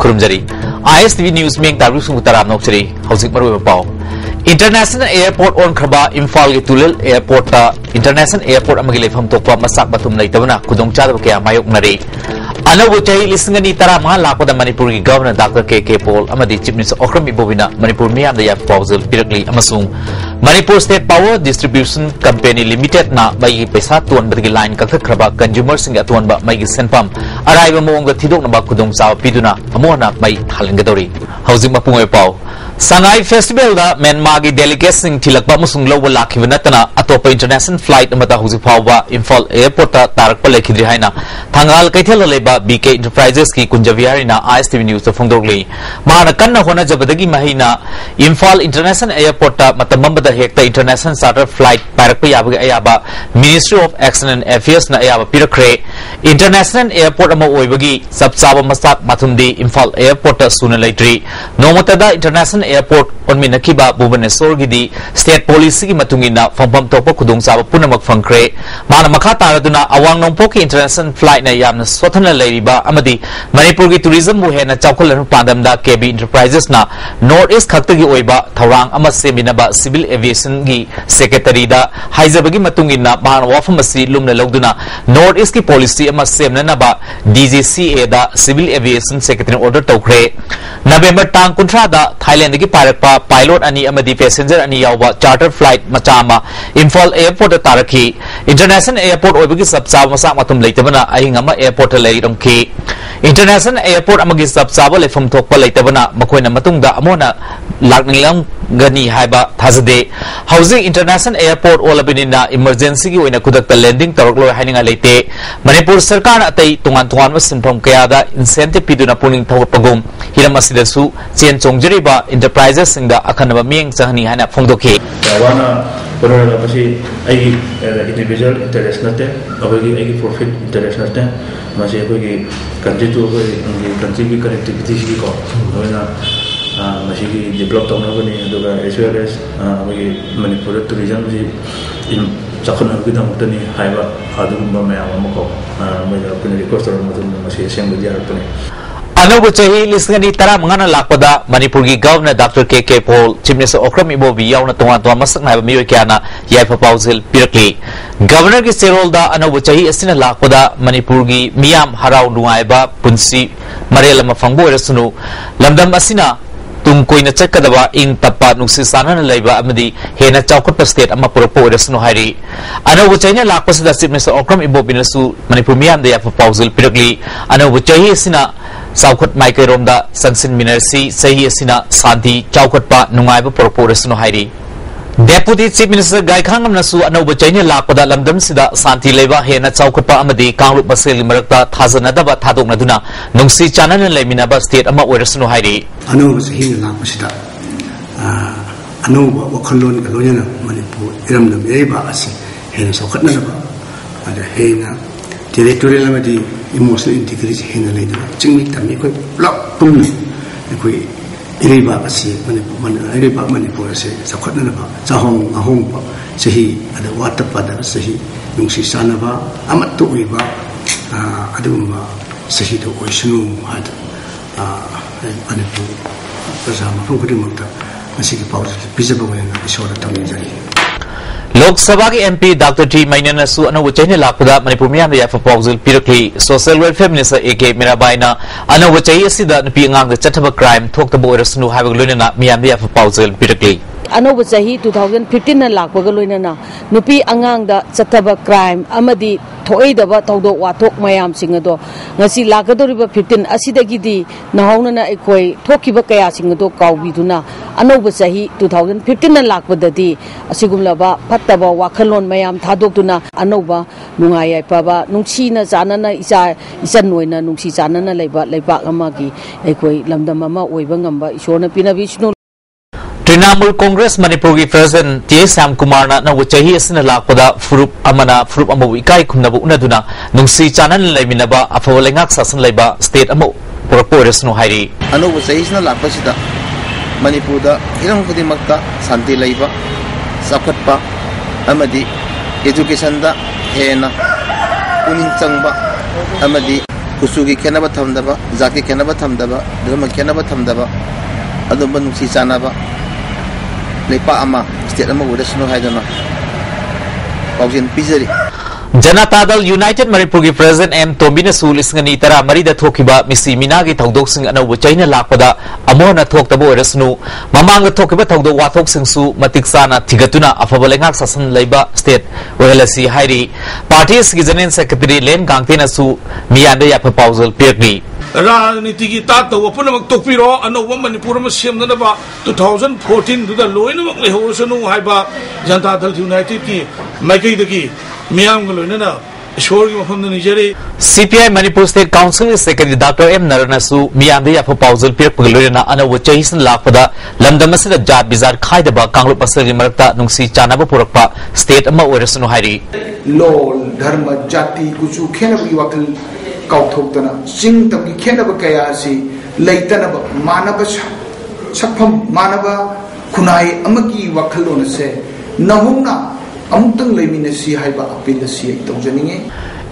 खुरुमजरी ISTV news में तारु सुंगताराम नौकरी housing मरुवे पाओ इंटरनेशनल एयरपोर्ट ऑन खरबा इम्फाल के तुलल एयरपोर्ट इंटरनेशनल एयरपोर्ट अमगे लेफम तोपा मसाक बतुम लेतबना खुदोंगचादब कया मायोकनरे अनौब चाही लिसिंगनी तरामा लापदा मणिपुर की गवर्नर डॉक्टर के पॉल अमदी चीफ मिनिस्टर ओक्रम इबोबिना मणिपुर मियाम दया पाउजल पिरकली अमसुंग Manipur state power distribution company limited ना मई पैसा तोनबदगी लाइन कखखरबा कंज्यूमर सिंग अतोनबा मई सेंपम अराइब मोंग थिदोकनबा खुदोंचाव पिदुना अमोना मई थालिंगदौरी हौजिक मपुंगे पाव संगाई फेस्टिवल दा म्यांमार की डेलीगेट्स सिंग थिलकबा मुसुंग लौब लाखिब नतना अतोप इंटरनेशनल फ्लाइट अमदा हौजिक फावबा इम्फाल एयरपोर्ट तारकप लेखिद्रि हाइना थांगाल कैथेल लेबा बीके इंटरप्राइजेस की कुंजवियारिना ISTV न्यूज़ फोंदोगली माना कन्ना होनाजबदगी महिना इम्फाल इंटरनेशनल एयरपोर्ट मतमबदा हेक्ता इंटरनेशनल चार्टर फ्लाइट पारकप याबगे अयाबा मिनिस्ट्री ऑफ एक्सटर्नल अफेयर्स ना अयाबा पिरखरे इंटरनेशनल एयरपोर्ट अमा ओइबगी सबचाब मसाक माथुमदी इम्फाल एयरपोर्ट सुना लेट्री नोमतदा इंटरनेशनल एयरपोर्ट ओनमिनखिबा भुवनेश्वर गिदी स्टेट पॉलिसी की मतुंगिना फंफम तोप खुदोंचाब पुनमक फंखरे माना मखा तारदुना अवांग नोंपोकी इंटरनेशनल फ्लाइट ना यामना स्वतंत्र लेरिबा अमदी मणिपुर की टूरिज्म बु हेना चावखलन पांदमदा केबी इंटरप्राइजेस ना नॉर्थ ईस्ट खक्तगी ओइबा थौरांग अमा सेमिनबा सिविल एविएशन की सेक्रेटरी दा हाइजबगी मतुंगिना मान वाफम असि लुमना लौदुना नॉर्थ ईस्ट की पॉलिसी अमा सेमननबा DGCA दा सिविल एविएशन सेक्रेटरी ऑर्डर तौखरे नवंबर टांग 19 दा थाईलैंड की पारकपा पायलट अनि अमदी पैसेंजर अनि यावबा चार्टर फ्लाइट मचामा इम्फाल एयरपोर्ट तारखी इंटरनेशनल एयरपोर्ट ओइबगी सबचाब मसा मतुम लेतबना अहिंग अमा एयरपोर्ट लेरमखी इंटरनेशनल एयरपोर्ट अमगी सबचाब लेफम थोकपा लेतबना मखोइना मतुंगदा अमोना लाकनिलम गनी हाइबा थाजदे हाउसिंग इंटरनेशनल एयरपोर्ट ओलबिनिना इमरजेंसी की ओइना खुदक लैंडिंग तौरकलो हाइनिंगा लेते मणिपुर सरकार अतई तोंगान तोंगान सिंफम कयादा इंसेंटिव पिदुना पुनिंग थौपगुम हिरम असिदसु चेन चोंजरिबा इंटरप्राइजेस सिंगदा अखनबा मियंग चहनी हाना फोंदोखे वाना कोरोना बसी आई इंडिविजुअल इंटरेस्ट नते अबगी आई प्रॉफिट इंटरेस्ट नते मासे कोई कंट्री टू कोई कंट्री की कनेक्टिविटी की को होना मासे की डेवलप तौनबनी अदुगा एज वेल एज अबगी मणिपुर टूरिज्म जी इन चखनबगी दमतनी हाइबा अदुगुम्बा मयाम अमको मैदा अपने रिक्वेस्ट और मदुम मासे सेंबदी आरपने अनौब चाही लिसिंगनी तरा मंगाना लाकपदा मणिपुर की governor doctor K Paul chief minister Okram Ibobi यावना तोंगा तोंगा मसक नायबा मियोय क्याना याइफा पाउजिल पिरकली गवर्नर की सेरोलदा अनौब चाही असिना लाकपदा मणिपुर की मियाम हराव नुआइबा पुंसी मरेल अमा फंगबो ओइरसुनु लमदम असिना तुम कोइना चक्कदबा इंग तप्पा नुक्सी सानना लेबा अमदी हेना चावखट स्टेट अमा पुरपो ओइरसुनु हाइरी अनौब चाहीना लाकपसदा चीफ मिनिस्टर ओक्रम इबोबिनसु मणिपुर मियाम दा याइफा पाउजिल पिरकली अनौब चाही असिना साउखट माइकरोमदा संसिन मिनरसी सही असिना शांति चावखटपा नुंगाइबा पुरपोरसनु हाइरी डेप्यूटी चीफ मिनिस्टर गायखांगमनसु अनौब चाहीना लाकपदा लमदम सिदा शांति लेबा हेना चावखटपा अमदी कांगलुप मसेल मरकता थाजनदबा थादोकनदुना नुंसी चानन लेमिनाबा स्टेट अमा ओइरसनु हाइरी अनौब चाहीना लाकपसिदा अनौब वखलोन गलोयना मणिपुर इरमदम एबा असि हेना सौखटनदबा अदा हेना टेरिटोरियल अमदी इमोशनल इंटीग्रिटी हेना लेदना चिंगमी तमी कोई ब्लॉक पुमनी कोई इरेबा असी मणिपुर से सखटनबा चाहोंग अहोंग सही अद वाटपद सही नुंसी सानबा अमत्तो ओइबा अदुमा सही तो ओइसनु हाद मणिपुर प्रजा मफम खुदिमक्ता मसिकी पावर पिजबा वयना इशोर तमिजरी लोकसभा के MP डॉक्टर टी मैननसु अनौब चाहीना लाकपदा मणिपुर मियाम दा याइफा पाउजिल पिरकली सोशल वेलफेयर मिनिस्टर AK मीराबाईना अनौब चाही असिदा नुपी अंगांग दा चथबा क्राइम थोक्तबो ओइरसनु हाइबग लोइना मियाम दा याइफा पाउजिल पिरकली अनौब चाही 2015 ना लाकपग लोइना नुपी अंगांग दा चथबा क्राइम अमदी थोइदबा तौदो वाथोक मयाम सिंगदो ngasi लाकदोरिबा 15 असिदगिदी नहौनना एखोय थोकिबा कया सिंगदो काउबिदुना अनौब चाही 2015 ना लाकपददी असिगुमलाबा फत्तबा वाखलोन मयाम थादोक्तुना अनौबा नुंगाय याइपाबा नुंसीना जानना इचन नोइना नुंसी जानना लेबा लेबा अमागी एखोय लमदम अमा ओइबा ngamba इशोरना पिनाबिष्णु तृणमूल कांग्रेस मणिपुर की प्रेसिडेंट T श्याम कुमार नौ चाही असिना लाकपदा फुरुप अमबु इकाई खुमनबु उनदुना नुंसी चानन लेमिनबा अफव लेंगाक सासन लेबा स्टेट अमु पुरपो ओइरसनु हाइरी अनौब चाहीना लाकपसिदा मणिपुर दा हिरम खुदिमक्ता शांति लेबा साखटपा अमदी एजुकेशन दा हेना पुनिंग चंगबा अमदी कुसुगी खेनबा थमदबा जाके खेनबा थमदबा धर्म खेनबा थमदबा अदुम नुसी चानाबा लेपा अमा स्टेट अमा उदसनो हाइदनो पाउजिन पिजरी जनता दल यूनाइटेड मणिपुर की प्रेसिडेंट एम तोम्बिना लिंग तरा मरीद थोखिबा मिसी मिनागी थौदोकसिंग अनौब चैना लापदा अमोहना थोक्तबो ओरसनु ममांग थोखिबा थौदोक वाथोकसिंगसु मतिक चाना थिगतुना अफबा लेंगाक सासन लैबा स्टेट ओहेलसी हाइरी पार्टी की जनरल सेक्रेटरी लेन गांगतेनासु मियानदे याफ पाउजल पेरनी राजनीति की तात पुनमक तोपीरो अनौब मणिपुर में सेमदनबा 2014 दुदा लोइनमक लेहोसनु हाइबा जनता दल यूनाइटेड की माइकैदगी मियाम लोइनना ईश्वर की मफम निजरे CPI Manipur state council secretary doctor M नरनसु मियामदे याफ पाउजल पेरपग लोइना अनौब चहिसन लापदा लमदमसिदा जात बिजार खाइदबा कांगलुप असलगी मरक्ता नुंसी चानाबा पुरकपा स्टेट अमा ओरसनु हाइरी लोल धर्म जाति कुचु खेनबगी वखल काउथोक्तना सिंग तमगी खेनब कया से लेतनब मानव सफम मानव खुनाई अमगी वखलोन से नहुना अमुतंग लेमिनसी हाइबा अपील से तौजनिंगे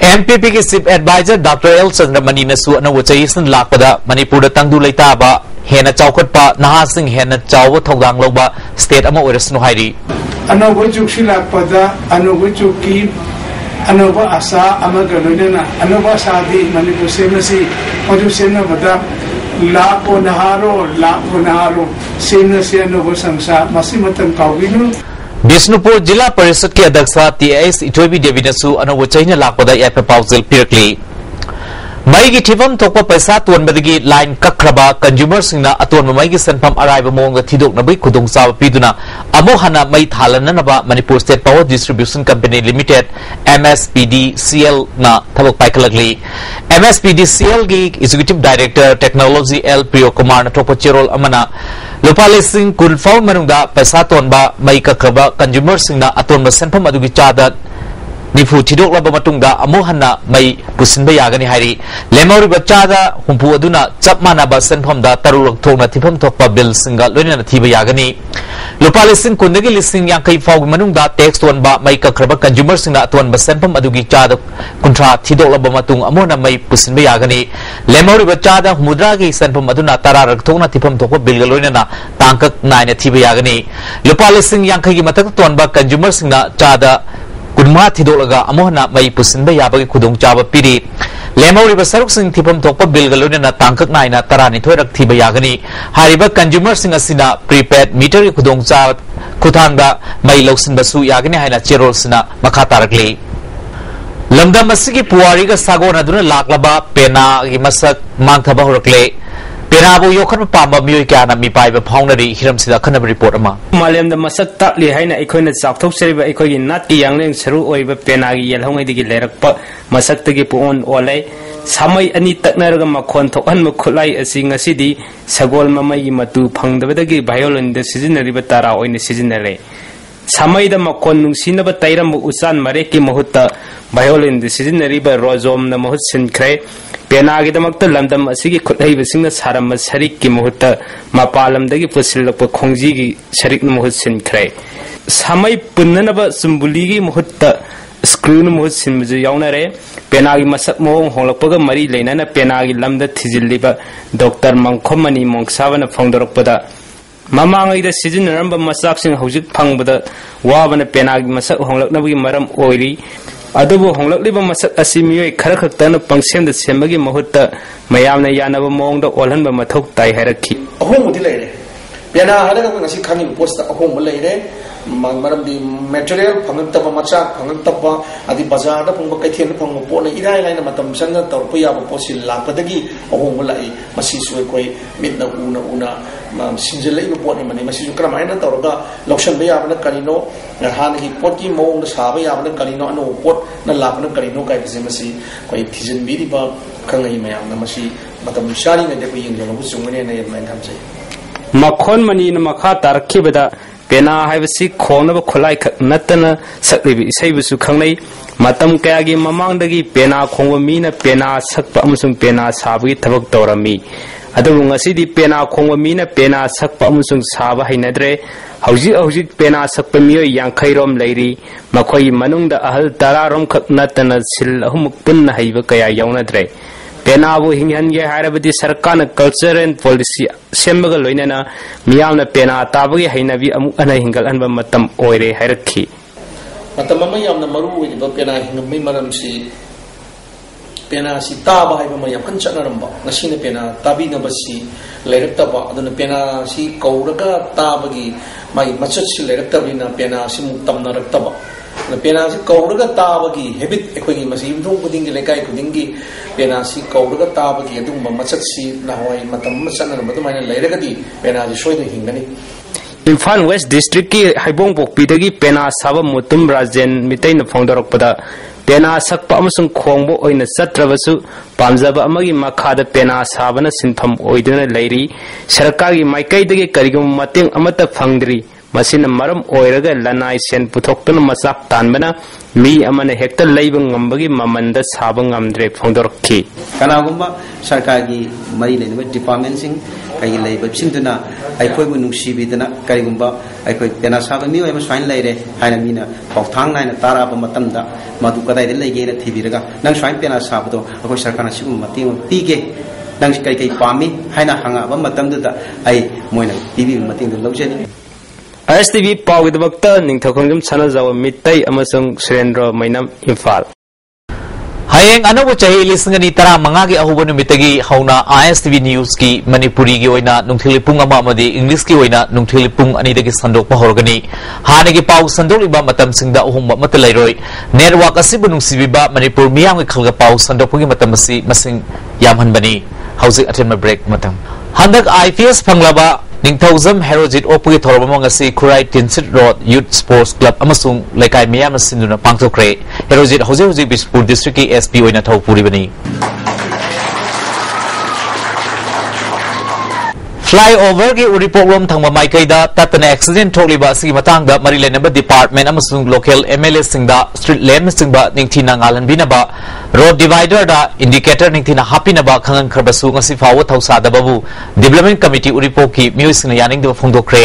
एमपीपी के chief adviser doctor L Chandramani नसु अनौब चहिसन लापदा मणिपुर तंगदु लेताबा हेना चौखटपा नहासिंग हेना चाव थौदांग लौबा स्टेट अमा ओरसनु हाइरी अनौब जुगसि लापदा अनौब जुगकी अनौब आशा अमग लोइनना अनौब आशादी मणिपुर सेमसी मधु सेमबदा लापो नहारो सेमसी अनौब संसा मसी मतम काउबिनु बिष्णुपुर जिला परिषद के अध्यक्ष टीएस इटोबी देवीनसु अनौब चहिना लापदा याफ पाउजल पिरकली मई की ठिफम थोप पैसा तोनबदगी लाइन कखरबा कंज्यूमर सिंगना अतोन मई की सनफम अराइब मोंग थिदोकनबई खुदोंचाब पीदुना अमो हना मई थालननबा Manipur state power distribution company limited MSPDCL ना थबक पाइकलगली MSPDCL की executive director technology L Priyo Kumar थोप चेरोल अमना लुपा लिसिंग कुनफाउ मनुंगा पैसा तोनबा मई कखरबा कंज्यूमर सिंगना अतोन सनफम अदुगी चादा निफु थिदोकलब मतुंगदा अमो हन्ना मई पुसिनबा यागनी हाइरी लेमौरिबा चादा हुंपु अदुना चप मानाबा सनफमदा तरुरक थोंना थिफम थोकपा बिल सिंगा लोइना थिबा यागनी लुपा लिसिंग कुंदगी लिसिंग यांकई फाउग मनुंगदा टैक्स तोनबा मई कखरबा कंज्यूमर सिंगा अतोनबा सनफम अदुगी चादा कुंट्रा थिदोकलब मतुंग अमोना मई पुसिनबा यागनी लेमौरिबा चादा हुमुद्रागी सनफम अदुना तरारक थोंना थिफम थोकपा बिल लोइना तांकक नायना थिबा यागनी लुपा लिसिंग यांकई की मतक तोनबा कंज्यूमर सिंगा चादा कुनमा थिदोलगा अमोहना मई पुसिनबा याबगी खुदोंग चाब पीरी लेमौरिबा सरुक सिंग थिफम थोकपा बिल लोइना तांकक नायना तरानिथोरक थिबा यागनी हारिबा कंज्यूमर सिंग असिना प्रीपेड मीटर की खुदोंग चाब खुथांगदा मई लौसिनबसु यागनी हाइना चेरोलसिना मखा तारकली लमदम असिगी पुवारीगा सागोनदुना लाकलबा पेना की मसक मांगथबा होरकले पेनाबो योखन पाम मियोय क्याना मिपाइब फाउनरी हिरमसिदा खनब रिपोर्ट अमा मालेम द मसक ताकली हाइना अखोइना चाकथोकसरिबा अखोइगी नाट की यांगलेंग सरु ओइबा पेनागी यलहोंगैदिगी लेरकपा मसक्तगी पुओन ओलै सामै अनि तकनरगा मखोन थोकहन खुलाई असि ngasiदी Sagol ममैगी मतु फंगदबदगी violin the सिजिनरिबा Tara ओइना सिजिनरे सामै the मखोन नुंसिनबा तैरम उचान मरे की मुहुत्ता भायोलिन द सिजिनरिबा रोजोम न मुहुत सिनख्रे पेनागी दमक्ता लमदम असिगी खुथैबसिंग सारम सरिक की मुहुत्ता मपालमदगी पुसिलप खोंजीगी सरिक मुहुत सिनख्रे सामै पुन्ननबा सुम्बुलीगी मुहुत्ता स्क्रू मुहुत सिनबजु यावनरे पेनागी मसक मोंग होलपगा मरी लेना पेनागी लमदा थिजिलिबा डॉक्टर मंखोमनी मोंगसाबना फोंदरपदा ममांगैदा सिजिनरंबा मसाकसिंग हौजिक फंगबदा वाबना पेनागी मसक होंलकनबगी मरम ओइरी अदुबो होंलकलिबा मसक असि मियोय खर खक्तन पंगसेमदा सेमबगी मुहुत्ता मयामना यानबा मोंगदा ओलहनबा मथौक ताइ हारखि अहोंबुदि लेरे पेना हालगा ngasi khangin post ahom leire maram di material phangtaba macha phangtaba adi bazar da phangba kaithen phangba pona irai laina matam sanga torpa ya posil lapadagi ahom lai masi sui koi mitna una sinjelai no poni mani masi su kramaina toroga lokshan ba ya bana kalino han hi poti mong da saba ya bana kalino ano pot na lapna kalino kai masi koi thijin bi ba khangai mayam na masi matam shari na de ko yingjalo bu sungane na yemai thamjai मखोन मनी मखा तारखिबदा पेना हाइबसी खोनब खुलाई नतन सकलिबि इसैबसु खंगनै मतम कयागी ममांगदगी पेना खोंब मीना पेना सकप अमसुंग पेना साबगी थबक तौरमी अदुबु ngasiदी पेना खोंब मीना पेना सकप अमसुंग साब हैनद्रे हौजिक पेना सकप मियोय यांखैरोम लैरी मखोई मनुंगदा अहल तरारोम खक नतन सिल अहुमुक पुन्न हैब कया यावनद्रे पेनाबु हिंगहनगे हारबदि सरकारना कल्चर एंड पॉलिसी सेमबगा लोइनाना मियामना पेना ताबगी हैनबी अमु अना हिंगल अनबा मतम ओइरे हारखी मतम अमा यामना मरु ओइबा पेना हिंगमि मरमसी पेना सी ताबा हाइबा मयam kan chanaramba ngasina पेना ताबी नबसी लेरक्तबा अदुना पेना सी कौरगा ताबगी माई मचत सी लेरक्तबिना पेना सी मुक्तम नरक्तबा पेना सी कौरगा ताबगी हैबिट एखोगी मसी इमथों खुदिंगी लेकाई खुदिंगी पेना सी कौरगा ताबगी अदुम मचत सी नाहवाई मतम मचनरम बदुमाइना लेरगदी पेना सी सोइदो हिंगनी इम्फाल वेस्ट डिस्ट्रिक्ट की हाइबोंग पोकपीदगी पेना साबा मुतुम राजेन मितैन फोंदरकपदा पेना सकपा अमसुंग खोंगबो ओइना सत्रबसु पामजाबा अमगी मखादा पेना साबना सिनफम ओइदुना लैरी सरकारगी माइकैदगी करिगुम मतेंग अमता फंगद्री मसिना मरम ओइरगा लनाई सेन पुथोक्तुना मसाक तानबना मी अमना हेक्टर लैब ngambagi mamanda साब ngamdre फोंदरखी कनागुम्बा सरकारगी मरी लेनबा डिपार्टमेंट सिंग कई लैब सिंदुना आइखोयबु नुंसीबिदना करिगुम्बा आइखोय पेना साबा मी ओइमा स्वाइन लैरे हाइना मीना पाउथांग नाइना ताराबा मतमदा मधु कदाइदे लैगेना थिबिरगा नंग स्वाइन पेना साबदो अखोय सरकारना सिबु मतेंग पीगे नंग कई कई पामी हाइना हंगाबा मतमदुदा आई मोइना पीबी मतेंग लौजनी ISTV पावगिदबक्ता निंगथखोंगम सनाजाव मित्तै अमसुंग Surendra Mainam Imphal Hayeng anabu chahi lisingani tara mangagi ahuba numitagi hauna ISTV news ki Manipuri gi oina nungthili pung ama amadi English ki oina nungthili pung anidagi sandokpa horgani hanagi pau sandokliba matam singda uhumba matalairoi network asibu nungsibiba Manipur miyam gi khalga pau sandokpugi matam asi masing yamhanbani hausi atenma break matam handak IPS phanglaba Ningthauzam Herojit Opui Thoromangasi Kurai Tinsit Road Youth Sports Club Amasung Laikai Miyam Sinduna Pangtokre Herojit Hozi Bispur District SP Oina Thawpuribani Flyover ki report room thangma maikaida tatana accident tholiba si matangda marilenaba department amasung local MLA singda street lamp singba ningthina ngalanbina ba road divider da indicator ningthina hapina ba khangan kharbasu ngasi fawo thausa da babu development committee report ki muising yaning de phongdokre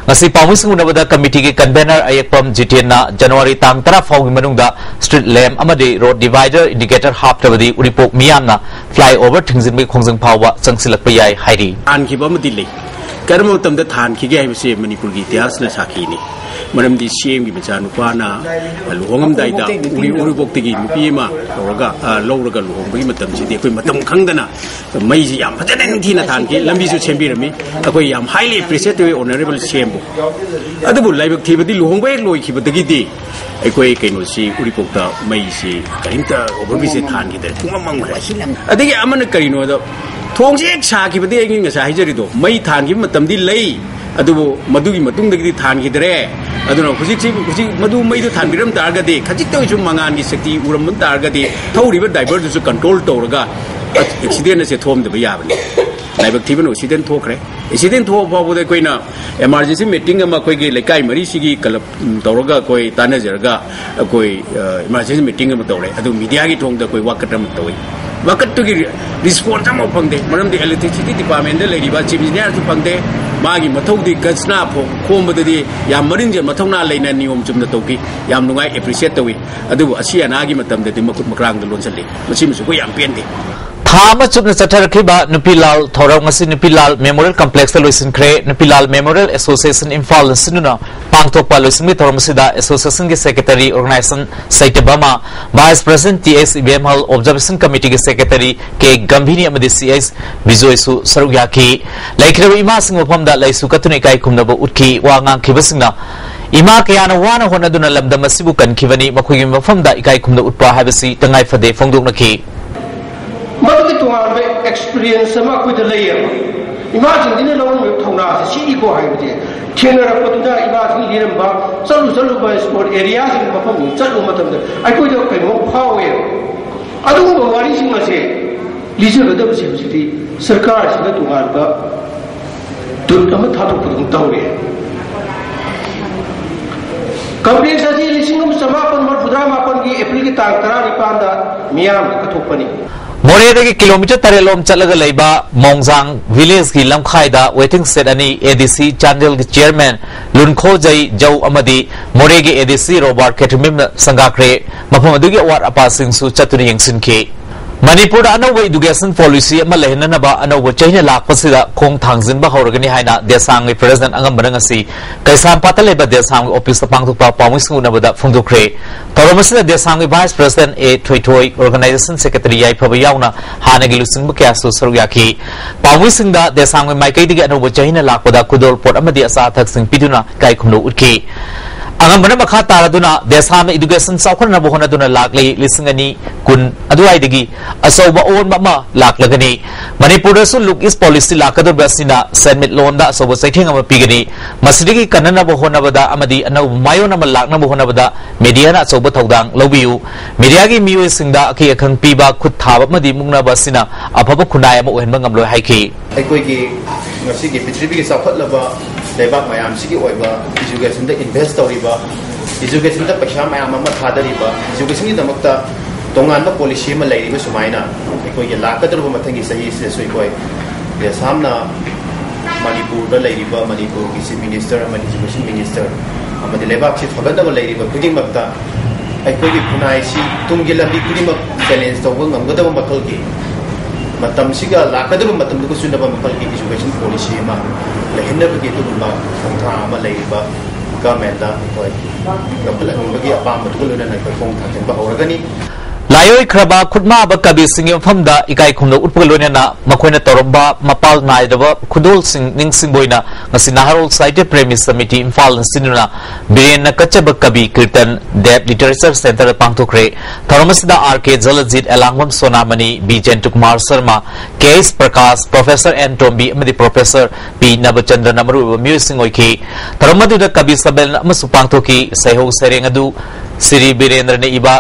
ngasi pawising unabada committee ki convener ayekpam jiten na January tang tara fawi manungda street lamp amadi road divider indicator haptabadi report miyamna flyover thingzin bi khongjang phawa changsilakpa yai hairi ankhibamadi कर्म तम थान की गए से मणिपुर की इतिहास न साखीनी मरमदी CM की मचा नुपाना लुहोंगमदाइदा उरी उरीबोक्तगी नुपीमा तौरगा लौरगा लुहोंबगी मतम सिदि अखोय मतम खंगदना मई जी याम फजन निंथीना थान की लंबी सु छेंबिरमी अखोय याम हाईली एप्रिशिएट वे ऑनरेबल सीएम बो अदबु लाइबक थीबदी लुहोंबे लोइखिबदगी दी अखोय कैनो सी उरीबोक्ता मई सी करिंता ओबरबी से थान की दे पुंगमंग अदगी अमन करिनो द थोंसे एक साखिबदि Enging ngasa haijarido mai thangi matamdi lei adubo madugi matungdagi thangidre aduna huji madu mai du thanbiram targadi khajik to ju mangan gi sakti uram targadi thoriba driver ju control tawraga accident se thom de yabani laibak thibano accident thokre accident tho bawde koina emergency meeting ama koi gi lekai mari sigi kalap tawraga koi tanajarga koi emergency meeting ama tawre adu media gi thong da koi wakatam tawi वक्त की response हम फंगदे मरम दी electricity department दे लेरिबा chief engineer सु फंगदे मागी मथौदी गसना खोमबददी याम मरिंजे मथौना लेना नियम चुमना तौकी याम नुंगाई appreciate Tawi अदुबु असि अनागी मतमददी मकुट मक्रांग the लोनसले मसिमसु को याम पेंदे Thama chupna chatharakiba Nupilal Thorong ngasi Nupilal Memorial Complex ta loisinkhre Nupilal Memorial Association Imphal sinuna pangthokpa loisinmi thoromsida association ki secretary organization Saitabama Vice President TS IBML Observation Committee ki secretary ke Gambhini amadi CS Vijoysu Sarugyaki laikrewa ima sing mafamda laisu katuni kai khumnaba utki wa ngang khibasingna ima kayana wana honaduna lamdam asibu kankibani makhugi mafamda ikai khumna utpa habasi tangai fade phongdoknaki मदद तुहार experience imagine दिन loan थौना सी eco हाइबजे थेनरपदुदा imagine लिरंबा चलु sport area सिंग मफम चलु मतम अखोय दो कइनो फावे अदुगो वारी सिंग असे लिजगदब सिबसिति सरकार सिदा तुहार बा दुत अम थातो पुदुं तौरे कंप्लेंट असी लिसिंग समापन मरफुदा मापन की एप्रिल की तारीख 15 दा मियाम कथोपनी Moredagi kilometer tarelom chalaga leiba Mongjang village ki lamkhaida waiting set ani ADC Chandel ki chairman Lunkho Jai Jau amadi Moregi ADC Robert Ketumim sangakre mafam adugi award apa singsu chatuni yengsin ki Manipur anova education policy ama lehna ba anova China lakpasida khong thangjin ba horgani haina desang president angam barangasi kaisam patale ba desang office pangthukpa pawmisung na bada phungdukre toromasida desang vice president a thoithoi organization secretary yai phaba yauna hanagi lusing ba kya su sarugyaki pawmisung da desang maikai dige anova China lakpada kudol port amadi asa thaksing piduna kai khumlo utki angam bana makha taraduna desam education saukhan na bohona duna lakli lisingani kun aduai digi asoba on mama laklagani Manipur su look is policy lakadu basina senmit londa asoba saithing ama pigani masdigi kanana bohona bada amadi anau mayo na lakna bohona bada media na asoba thodang lobiu media gi miwe singda aki akhang piba khut thaba madi mungna basina afaba khunai ama ohenba ngamlo haiki aikoi gi ngasi gi pitribi gi sakhat laba lebak mayam sigi oiba education da invest toriba education da paisa mayam ama thadariba education gi damakta tongan ba policy ma lairiba sumaina aikoi gi lakadruba mathangi sahi se soikoi ya samna Manipur da lairiba Manipur gi chief minister ama education minister ama de lebak chief hagada ba lairiba kuding makta aikoi gi punai si tumgi lambi kuding mak balance to ngam gadaba makal gi matam siga lakadruba matam du sunaba makal gi education policy ma lahinna gi tu ba thangtha ama lairiba government da koi gapla bagi apam betul na na kong thang ba horagani Layoi kraba khutma ba kabi singem famda ikai khumno utpulone na makoina toromba mapal naidaba khudol sing ningsing boina ngasina harol site premise committee imphal sinuna biren kachaba kabi kirtan deb literature center pangthokre toromasida rk jalajit elangwam sonamani bijen tukmar sharma ks prakash professor n tombi amadi professor p nabachandra namaru musing oiki toromadu da kabi sabel amasu pangthoki saiho sereng adu siri birendra ne iba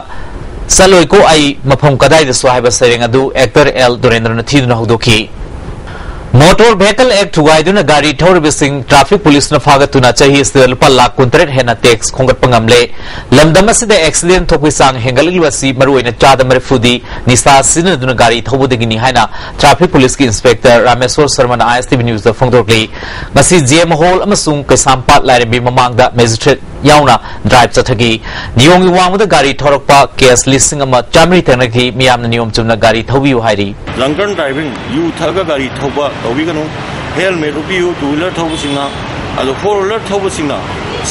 Saloi ko ay mapam kadai da swahaba sereng adu actor L Durendra thiduna hogdoki Motor Vehicle Act tugaiduna gari thoribising traffic police na fagatuna chahi sel palla kuntret hena tax khongat pangamle lamdam asida accident thokwisang hengalgi wasi maruina chada marfudi nisa sinaduna gari thobudegini haina traffic police ki inspector Rameswar Sharma na ISTV news da phongdokli masi GM hall amasung kaisampat lairbi mamangda magistrate yauna drive chathagi niyongi wangda gari thorokpa case listing ama chamri thanagi miyamna niyom chumna gari thobiu hairi Drunken driving you thaga gari thoba tawiganu helmet upiu two wheeler thobusinga ado four wheeler thobusinga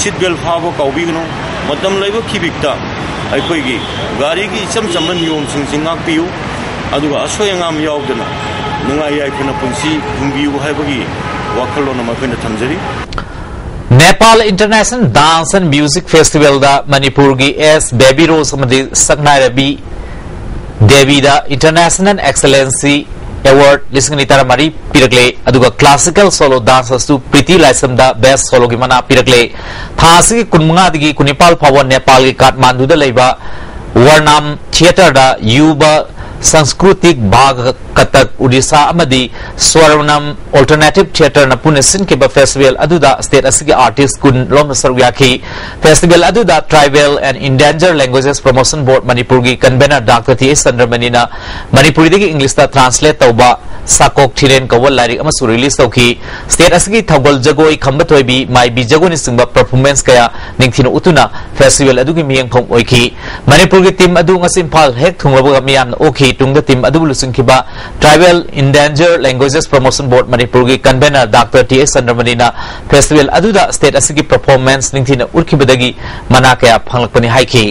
seat belt phabo kawbiganu matam laiba khibikta aikoigi gari gi icham chamman niyom singsinga piu aduga asoyangam yaudana nungai aikana punsi hungbiu haibagi wakhalona makena thamjari Nepal International Dance and Music Festival da Manipur gi S Baby Rose amadi Saknai Rabi Devi da International Excellency Award listing ni taramari pirakle aduga classical solo dancers to Priti Laisam da best solo gi mana pirakle thasi kunmanga digi kunipal phawan Nepal gi Kathmandu da leiba Warnam Theatre da Yuba Sanskritik Bhag Katak Odisha amadi Swarnam Alternative Theatre na punesin ke ba festival aduda state asigi artist kun lom sarwyaki festival aduda Tribal and Endangered Languages Promotion Board Manipur gi convener Dr. T. Sandramani na Manipuri digi English ta translate tauba sakok thiren kawal lari amasu release tauki state asigi thawal jagoi khambatoi bi mai bi jagoni singba performance kaya ningthino utuna festival adugi miyang thong oiki Manipur gi team adu ngasim phal hek thunglabu miyam na oki tungda team adu lusing kiba Tribal Endangered Languages Promotion Board Manipur gi convener Dr. T. Sandramani na festival aduda state asigi performance ningthina urkibadagi mana kaya phanglakpani haiki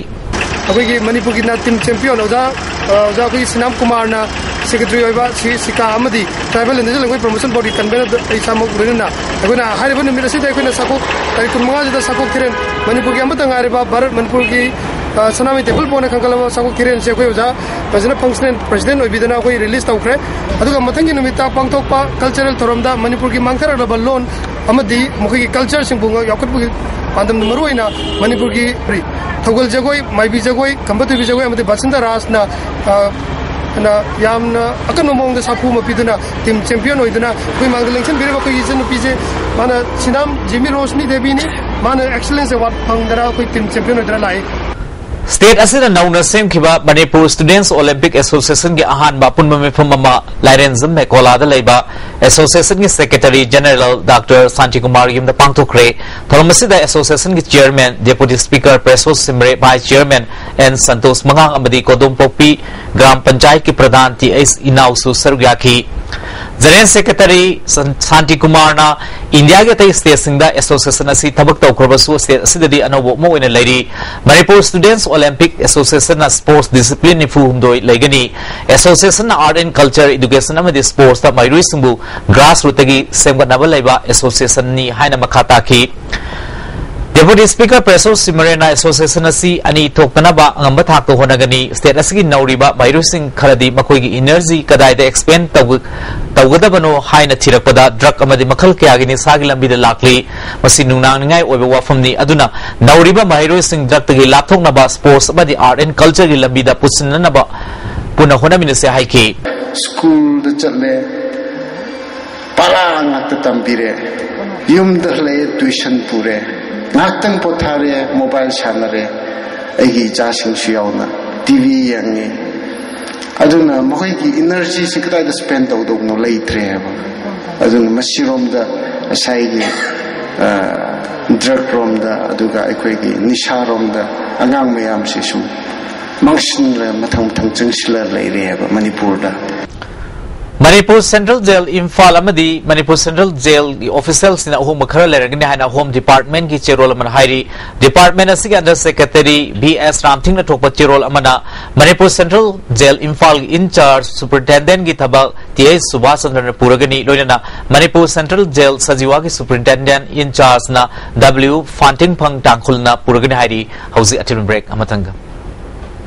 अभी मणिपुर की team champion ओजा कोई सिनाम कुमार ना secretary होइबा सिका अमदी tribal and language promotion body convener इसामक रेना अगुना हारिबा निमिर सिदा कोइना साको तारिख 15 जदा साको किरेन मणिपुर की अमत अंगारिबा भारत मणिपुर की सनामी टेबल बोना खंगलबा साको किरेन से कोइ ओजा प्रेसिडेंट फंक्शन प्रेसिडेंट ओइबिदना कोइ रिलीज तौखरे अदुगा मथंगी निमिता पांगथोकपा कल्चरल थोरमदा मणिपुर की मांगथरबा लोन अमदी मुखी कल्चर सिंबुंग याकटबुगी पांदम मरुइना मणिपुर की थौगल जगोई माइबी जगोई कंबतुबी जगोई अमदे बासिंदा रासना ना यामना अकन मोंग साफु मपिदना टीम चैंपियन होइदना कोइ मांग लेंसन बिरे कोइ इजन पिजे माना सिनाम जिमी रोशनी देवी ने माना एक्सीलेंस अवार्ड फंगदरा कोइ team champion होइदरा lie State asina nauna sem khiba Manipur Students Olympic Association ge ahan ba punma me phama lairen zam me kola da leiba Association ki Secretary General Dr. Santi Kumar yum da pangthokre tholmasida association ki chairman deputy speaker Presos Simre vice chairman and Santos Mangang amadi Kodom Popi Gram Panchayat ki pradhan ti Ais Inausu Sarugyaki General Secretary Santi Kumar na India ke tai state singda association asi thabak tawkrobasu state asidadi anobo mo ina lady Manipur Students Olympic Association na sports discipline ni fuhumdoi legani association na art and culture education amadi sports ta mairui singbu grassroots tagi semganaba laiba association ni haina makhata ki Deputy Speaker Presos Simarena Association asi ani thoktanaba angamba thak to honagani state asigi nauriba mairu sing kharadi makoi gi energy kadai de expand tawgadabano haina thirakpada drug amadi makhal kya gi sagi lambi de lakli masi nungnang ngai oiba wafamni aduna nauriba mairu sing drug tagi lapthoknaba sports amadi art and culture gi lambi da pusinanaba puna honamina se haiki school de chatle pala ngak tambire yum de le tuition pure Naktan potare mobile sanare egi jasing siyauna TV yangi aduna mokai ki energy sikrai da spend do no leitre ba aduna masirom da asai gi drug rom da aduga ekoi gi nisha rom da angang mayam si sum mangsin le mathang thang chingsilar leire ba Manipur da Manipur Central Jail Imphal amadi Manipur Central Jail officials in home makhara leragni haina home department ki cherol aman hairi department asigi under secretary BS Ramthing na thokpa cherol amana Manipur Central Jail Imphal in charge superintendent ki thaba TS Subhash Chandra Puragani loinana Manipur Central Jail Sajiwa ki superintendent in charge na W Fanting Phang Tangkhulna Puragani hairi hausi atim break amatanga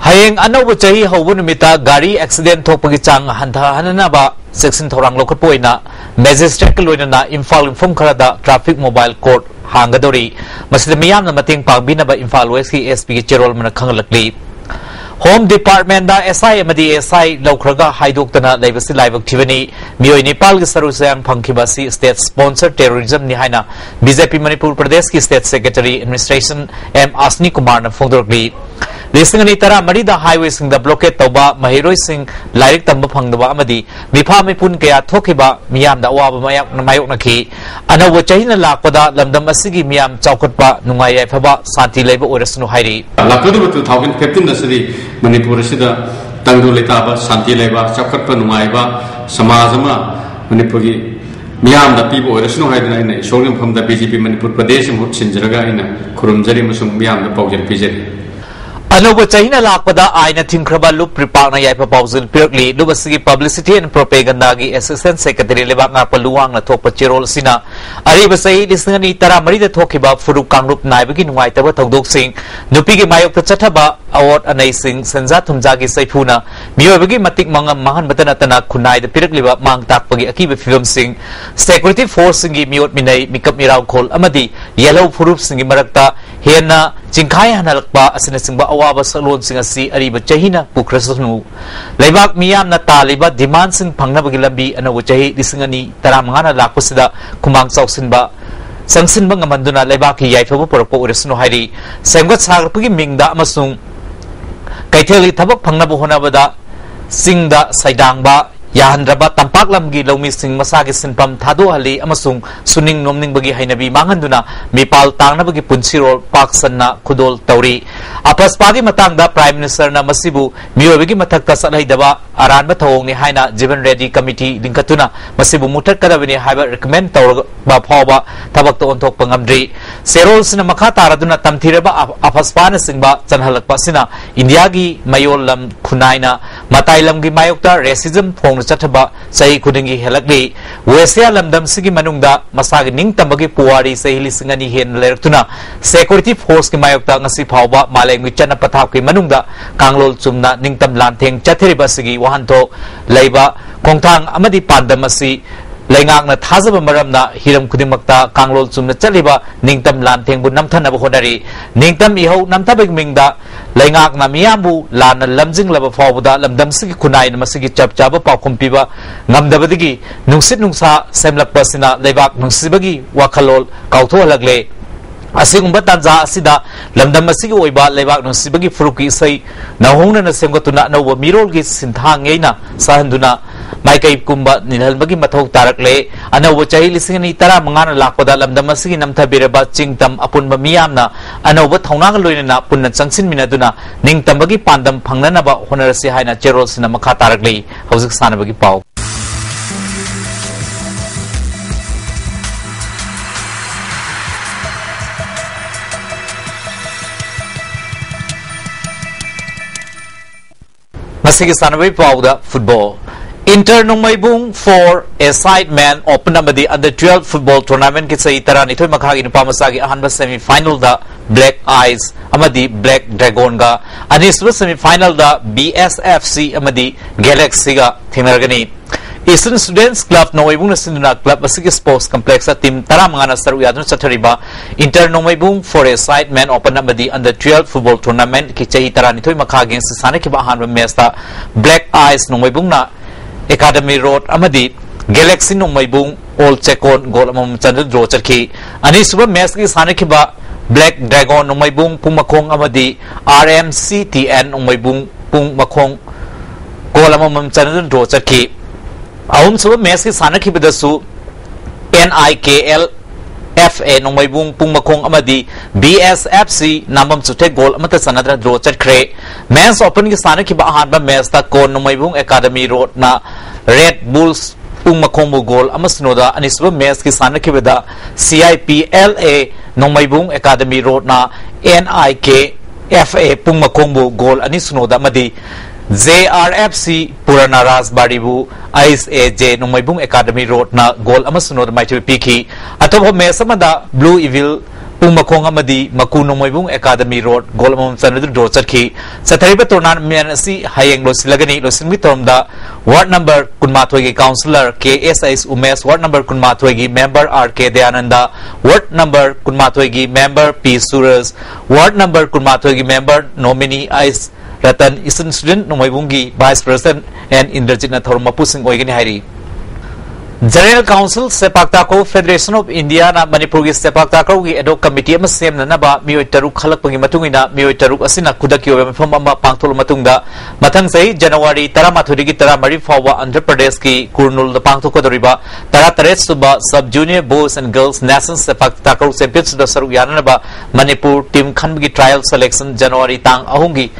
Hayeng anau chahi haubu numita gari accident thokpagi chang hantha hanana section thorang lokhat poina magistrate loinana Imphal inform kharada traffic mobile court hangadori masida miyam na mating pangbina ba Imphal West ki SP ki cherol mana khangalakli Home Department da SI amadi SI laukhraga haidoktana leibasi live activity mioi Nepal ki sarusayang phangkhibasi state sponsored terrorism ni haina BJP Manipur Pradesh ki state secretary administration M Asni Kumar na phongdorli Lisingani tara marida highway sing the blockade tauba mahiroi sing lairik tamba phangdaba amadi mifa mipun kaya thokiba miyam da waba mayok nakhi anawa chahina lakpada lamdam asigi miyam chaukhatpa nungai yaifaba santi leiba oirasnu hairi lakadu 2015 da sidi Manipur sida tangdu letaba santi leiba chaukhatpa nungai ba samajama Manipur gi miyam da pibo oirasnu haidna ina shogim phamda BJP Manipur Pradesh mut sinjaraga ina khurumjari musung miyam da pawjal pijari Anoba China lakpada aina thinkraba lup pripakna yaipa pauzil pirkli lubasigi publicity and propaganda gi assistant secretary lebak nga paluwang na thokpa cherol sina ariba sai lisngani tara marida thokiba furuk kangrup naibagi nungai taba thodok sing nupi gi mayok ta chathaba award anai sing sanjat thumja gi saifuna miyobagi matik mangam mahan batana tana khunai da pirkliba mang takpagi akiba film sing security force gi miyot minai mikap mirau khol amadi yellow furup sing gi marakta hena jingkhai hanalakpa asina singba awaba salon sing asi ariba chahina pukrasnu leibak miyam na taliba demand sing phangnabagi lambi anawu chahi lisingani taramanga na lakpasida kumang chauksinba sangsinba ngamanduna leibak ki yaifaba porpo uresnu hairi semgat sagrapagi mingda amasung kaitheli thabak phangnabu honabada singda saidangba Yahandraba tampak lamgi laumi sing masagi sinpam thado hali amasung suning nomning bagi hainabi manganduna mipal tangna bagi punsirol paksanna khudol tauri apaspagi matangda prime minister na masibu miyobagi mathakta salaidaba aranba thawong ni haina Jivan Reddy committee lingkatuna masibu mutat kadabini haiba recommend tawra ba phawba thabak to onthok pangamdri serol sina makha taraduna tamthireba apaspana singba chanhalakpa sina India gi mayol lam khunaina matai lam gi mayokta racism Chathaba Sai Kudingi Helakli, Wesia Lamdam Sigi Manungda, Masagi Ning Tambagi Puari, Sahili Singani Hen Lertuna, Security Force Kimayokta Nasi Pauba, Malay Michana Pataki Manungda, Kanglol Sumna, Ningtam Lanteng, Chateriba Sigi, Wahanto, Laiba, Kongtang Amadi Pandamasi, Langak na thazaba maramna hiram kudimakta kanglol chumna chaliba ningtam lanteng bu namthana bu hodari ningtam iho namtabig mingda langak na miyambu lana lamjing laba fawda lamdam sigi kunai na masigi chapchaba pakumpiba ngamdabadigi nungsit nungsa semlak pasina lebak nungsibagi wakalol kautho lagle asigumba tanja asida lamdam asigi oiba lebak nungsibagi furuki sai nahongna na semgatuna nawa mirol gi sinthang ngeina sahanduna माइकई कुंबा निहलबगी मथौ तारकले Anav चाही लिसिंग नि तरा मंगाना लाकपदा लमदम असगी नमथबिरबा चिंगतम अपुनबा मियामना अनव थौनाग लोइना पुन्ना चंगसिन मिनादुना निंगतमबगी पांदम फंगननबा होनरसि हाइना चेरोल सिना मखा तारकले हौजिक सानबगी पाउ Masigi sanaway pauda football. Inter Nungmaybung for a side man open amadi under 12 football tournament kitsa itara nitoy makhagi nupa masagi ahanba semi final da Black Eyes amadi Black Dragon ga aniswa semi final da BSFC amadi Galaxy ga thinaragani. Eastern Students Club Nungmaybung nasinduna club asigi sports complex team tara mangana saru yadun chathariba Inter Nungmaybung for a side man open amadi under 12 football tournament kitsa itara nitoy makhagi sisana kiba ahanba match da Black Eyes Nungmaybung na Academy Road amadi Galaxy Nungmaybung Old Chekon goal amam chandra draw charki ani suba match ki sane khiba Black Dragon Nungmaybung pumakong amadi RMCTN Nungmaybung pumakong goal amam chandra draw charki ahum suba match ki sane khiba dasu NIKL FA Nungmaybung pumakong amadi BSFC nambam chute goal amata sanadra draw charkre men's open ki sane khiba ahanba match ta kon Nungmaybung Academy Road na Red Bulls pumakong goal amasnoda anisba match ki sane khibeda CIPLA Nungmaybung Academy Road na NIK FA pumakong goal anisnoda madi JRFC Purana Rasbaribu ISAJ Nungmaybung Academy Road na goal amasnoda maitu piki atobo match amada Blue Evil pumakong amadi Maku Nungmaybung Academy Road goal amam sanadu draw charki sathariba tournament asi hayeng losilagani losinmi tormda ward number kunmathoi gi councillor KSIS Umesh ward number kunmathoi gi member RK Dayananda ward number kunmathoi gi member P Suraj ward number kunmathoi gi member nominee Is Ratan Eastern Student Nungmaybung gi vice president and Indrajit na thorma pusing oigani hairi General Council Sepak Takraw Federation of India na Manipur gi Sepak Takraw gi ad hoc committee ama semna naba mioi taruk khalakpangi matungina mioi taruk asina kudaki obe mafam ama pangthol matungda mathang sei January 13 gi 13 fawa Andhra Pradesh ki Kurnool da pangthokodoriba 13 suba sub junior boys and girls national Sepak Takraw championship da saruk yanaba Manipur team khanbagi trial selection January tang ahungi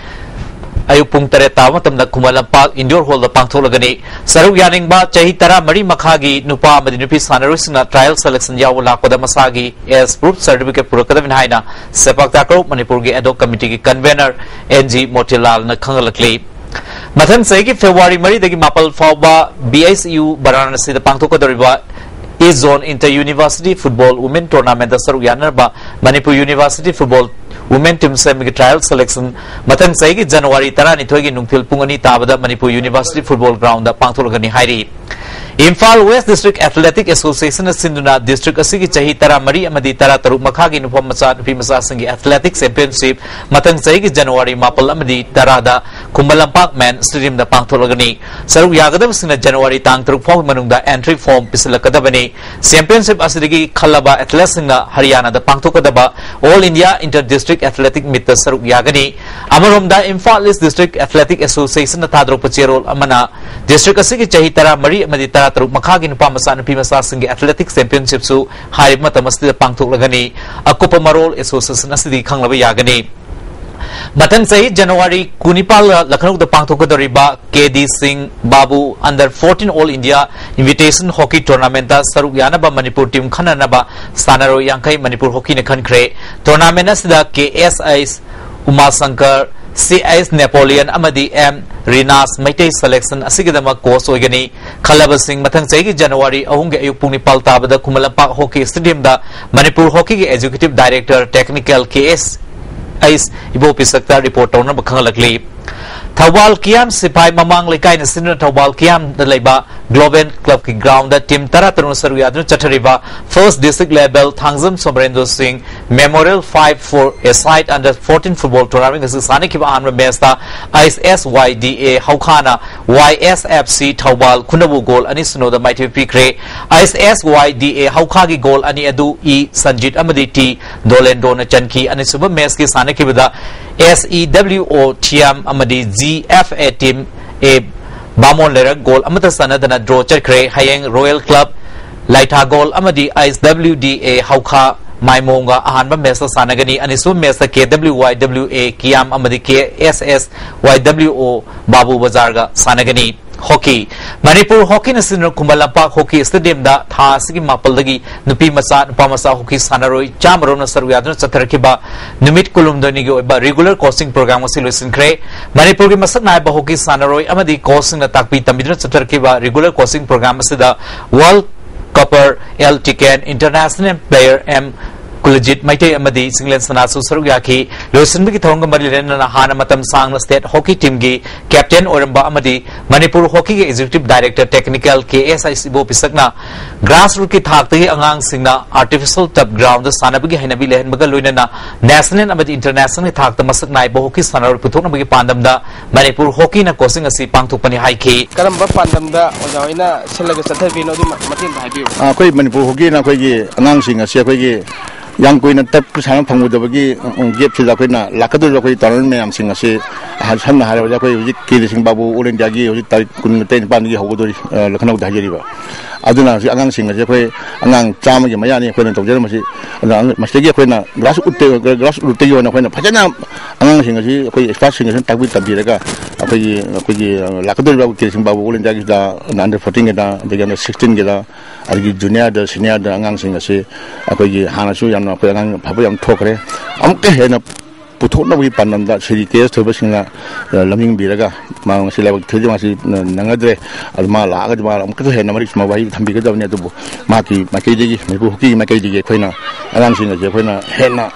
ayuk pung tare tawa tamda kumalampak indoor hall da pangtholagani saruk yaning ba chahi tara mari makhagi nupa amadi nupi sanarusna trial selection yaw lakpada masagi as proof certificate purakadavin haina Sepak Takraw Manipur gi ad hoc committee gi convener NG Motilal na khangalakli mathang sei gi February mari dagi mapal fawba BICU Varanasi da pangthokodoriba East Zone Inter University Football Women Tournament da saruk yanarba Manipur University Football Women Team Semi Trial Selection mathang sei gi January 12 gi nungthil pungani tabada Manipur University Football Ground da pangtholagani hairi Imphal West District Athletic Association Sinduna District asigi chahi tara mari amadi tara taruk makhagi nupam macha nupi macha singi Athletic Championship mathang sei gi January mapal amadi tara da Kumbalampak Man Stadium da pangtholagani saruk yagadam sina January tang taruk faw manungda entry form pisalakadabani Championship asidigi khalaba athletes singa Haryana da pangthokadaba All India Inter District Athletic Meet da saruk yagani amaromda Imphal East District Athletic Association na thadro pachirol amana district asigi chahi tara mari amadi tara taruk makhagi nupa macha nupi macha singi Athletic Championship su harib matamasti pangthoklagani akupa marol association asidi khanglaba yagani Mathang sei January 19 Lucknow da pangthokodoriba KD Singh Babu under 14 All India Invitation Hockey Tournament da saruk yanaba Manipur team khananaba sanaro yankai Manipur hockey ne khankhre tournament asida KSIS Uma Sankar CIS Napoleon amadi M Rinas Maitai selection asigidama course oigani khalaba sing mathang sei gi January ahung ge ayuk pungni pal tabada Kumalampak Hockey Stadium da Manipur Hockey ge Executive Director Technical KS Ais ibo pisakta report tawna bakhangalakli Thawal Kiam Sipai Mamang Lekai na Sinna Thawal Kiam da Laiba Global Club ki ground da team tara tarun saruyadun chathariba first district level Thangzam Somrendra Singh Memorial 5 for a side under 14 football tournament is sani ki anra mesta ISSYDA Haukhana YSFC Thawal Kunabu goal ani suno da mighty pikre ISSYDA Haukha gi goal ani adu E Sanjit amadi T Dolendo na chanki ani suba mes ki sani ki bida SEWO Tiam amadi GFA team a Bamon Lera goal Amata Sanadana draw Chakre Hayang Royal Club Laita goal Amadi ISWDA Hauka Maimonga Ahanba Mesa Sanagani and Isu Mesa KWYWA Kiam Amadi KSS YWO Babu Bazarga Sanagani Hockey Manipur Hockey National Kumalapa Hockey Stadium da Thasigi Mapalagi Nupi Masa Pamasa Hockey Sanaroi Chamarona Sarviadon Satarkiba Numit Kulum Donigo regular coaching program was Silusin Cray Manipur Masana Hockey Sanaroi Amadi coaching the Takpi Tamidra Satarkiba regular coaching program Sida World Copper L Ticket International Player M Kulajit Maite Amadi Singland Sanasu Sarugaki Lucinbiki Tonga Marilena Hana Matam Sang State Hockey Team Gi Captain Oramba Amadi Manipur Hockey Executive Director Technical KSI Bo Pisagna Grassroots Thakti Angang Singna Artificial Top Ground the Sanabigi Hanabi Len Magaluna National Amadi International Thakta Masaknai Hockey Sanar Putona Pandamda Manipur Hockey na Kosing a Sipang to Pani Haiki Karamba Pandamda Ozaina Selaga Satavino Matin Habiu. Quay Manipur Hockey na Quay Angang Sing a Siaquay Young Queen and Tap Sang Pang with the Bagi Gip to the Quina, Lakadu Tournament Sing a say, has Hana Haraja, Killing Babu, Ulin Jagi, couldn't attain Bandi Hodo, Lakano Dajariva. Aduna Angang Sing a Jacque, Angang Chama, Mayani, Queen of Germany, Mastegi Quena, Grassroot Teo and a Pajana, Angang Sing a quay expressing and Tabu Tabiraga, Lakadu Killing Babu, Ulin Jagi, under 14 Geda, began 16 Geda, Agi Junior, the senior, the Angang Sing a say, Akoy Hanasu Yam Papayam Tokre, Amke Putona we Panam that she cares to Basina, Laming Biraga, Mount Silava Kijamasi, Nangadre, Almala, Admala, Namarish, Mawai, Tambiga, Netubu, Maki, Makiji, Mabuki, Makiji, Quena, Alansing, Jaquena, Henna,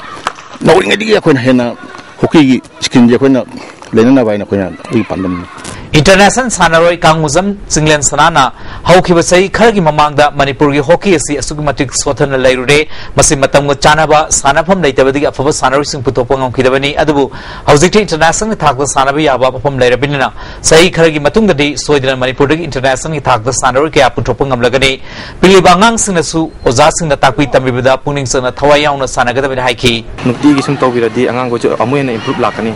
knowing a Diaquena, Henna, Hoki, Skin Jaquena, Lenana Vina, we Pandam. International Sanaroi Kanguzam Singland Sanana Hauki was say Kargi Mamanda Manipuri Hockey as the Asumatic Sotan Laire Masimatam Chanaba Sanapam Latabadi of Sanari Sing Putopong Kidavani Adabu Hausiti International Talk the Sanabi Abapam Lairabina Sai Kargi Matunga Day Soidan Manipuri International Talk the Sanari Putopong Lagani Pilibangang Sinasu Ozasing the Takwi Tamibida Puning Sana Tawaya Sanagada Haiki Nukti Tovira di Angango Amuan improve Lakani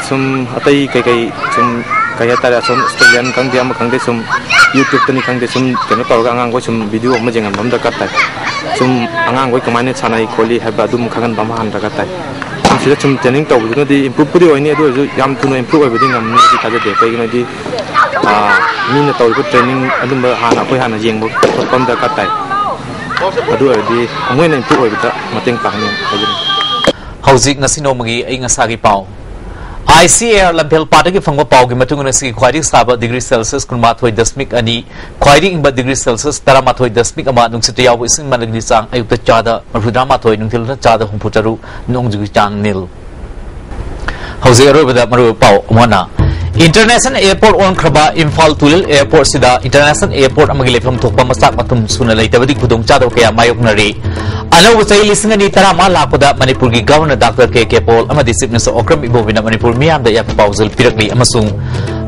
Some Atai Kai Kaya tara some Australian kang dia makang de some YouTube tani kang de some kena tau angang go some video majengan bam da katai some angang go kamane chana ikoli haba dum kangan bam han da katai sida some training tau du di improve pudi oini adu yam tuno improve everything ngam ni di kaje de kai na di ni na tau ko training adum ba hana koi hana jeng bo pam da katai adu di amoi na improve bita mateng pang ni kaje Hauzik nasino magi ay ngasagi pau ICAR Lampel Pataki Fango Paugi Matunganasi Quadi Saba degree Celsius Kumatoi Dasmik Ani Quadi Imba degree Celsius Taramatoi Dasmik Amadung Sitiaw is in Malagisang Ayuta Chada Marudamatoi Nuntil Chada Humputaru Nongjuang Nil Jose Robeda Maru Pau Mona International Airport on Kraba Imphal Tulil Airport Sida International Airport Amagile from Tokpa Masak Matum Sunalay Tabadi Kudong Chado Kaya Mayok Nari Ano was a listening ni Tarama Lakoda Manipuri Governor Dr. K. Paul Amadi Sipness Okram Ibovina Manipur Miam the Yapausal Pirakli Amasung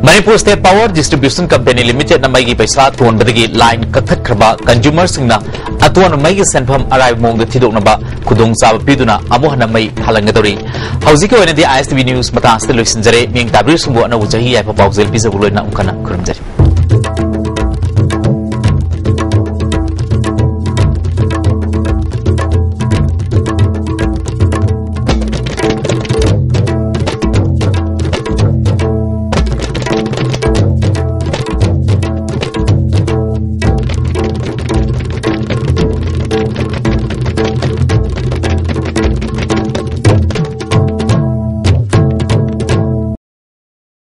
Manipur State Power Distribution Company Limited na Maigi Paisa Tuan Badagi Line Kakat Kraba Consumer Singna Atuan Maigi Senpam Arrive Mong the Tidok Naba Kudong Sab Piduna Amohana May Halangadori Hausiko and the ISTV News Matas the Luxin Zare Ming Tabri Sumbu and Uzahi Pausal Pisa Ulana Ukana Kurumzari.